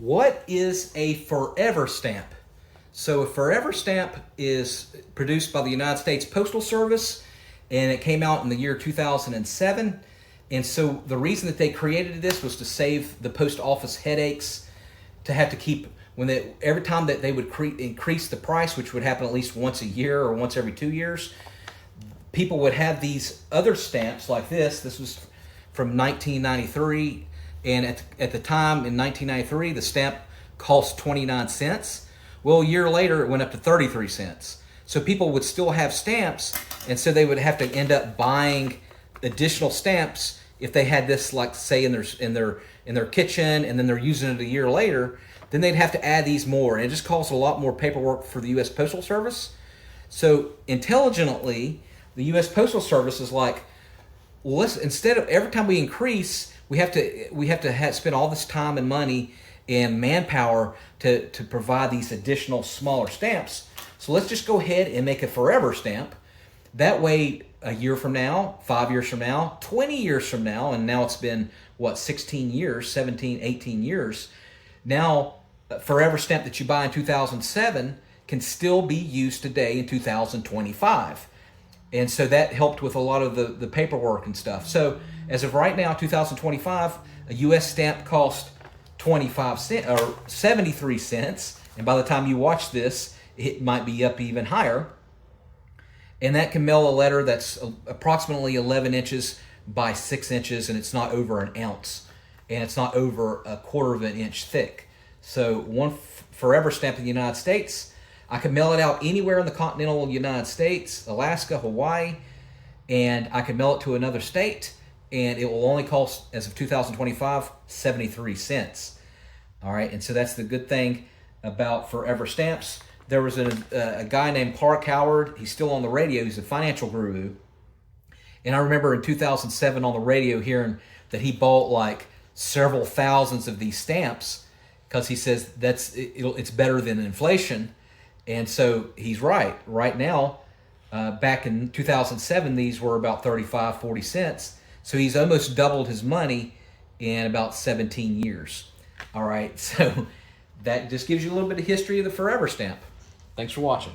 What is a forever stamp? So a forever stamp is produced by the United States Postal Service, and it came out in the year 2007. And so the reason that they created this was to save the post office headaches, to have to keep, every time that they would increase the price, which would happen at least once a year or once every 2 years, people would have these other stamps like this. This was from 1993. And at the time in 1993, the stamp cost 29 cents. Well, a year later, it went up to 33 cents. So people would still have stamps, and so they would have to end up buying additional stamps if they had this, like, say, in their kitchen, and then they're using it a year later. Then they'd have to add these more, and it just caused a lot more paperwork for the U.S. Postal Service. So intelligently, the U.S. Postal Service is like, well, instead of every time we increase, we have to spend all this time and money and manpower to provide these additional smaller stamps. So let's just go ahead and make a forever stamp. That way, a year from now, 5 years from now, 20 years from now, and now it's been, 16 years, 17, 18 years. Now, a forever stamp that you buy in 2007 can still be used today in 2025. And so that helped with a lot of the paperwork and stuff. So as of right now, 2025, a U.S. stamp costs 25 cents or 73 cents. And by the time you watch this, it might be up even higher. And that can mail a letter that's approximately 11 inches by 6 inches, and it's not over an ounce, and it's not over a quarter of an inch thick. So one forever stamp in the United States, I can mail it out anywhere in the continental United States, Alaska, Hawaii, and I can mail it to another state, and it will only cost, as of 2025, 73 cents. All right, and so that's the good thing about forever stamps. There was a guy named Clark Howard. He's still on the radio. He's a financial guru. And I remember in 2007 on the radio hearing that he bought like several thousands of these stamps because he says it's better than inflation. And so he's right. Right now, back in 2007, these were about 35, 40 cents. So he's almost doubled his money in about 17 years. All right, so that just gives you a little bit of history of the forever stamp. Thanks for watching.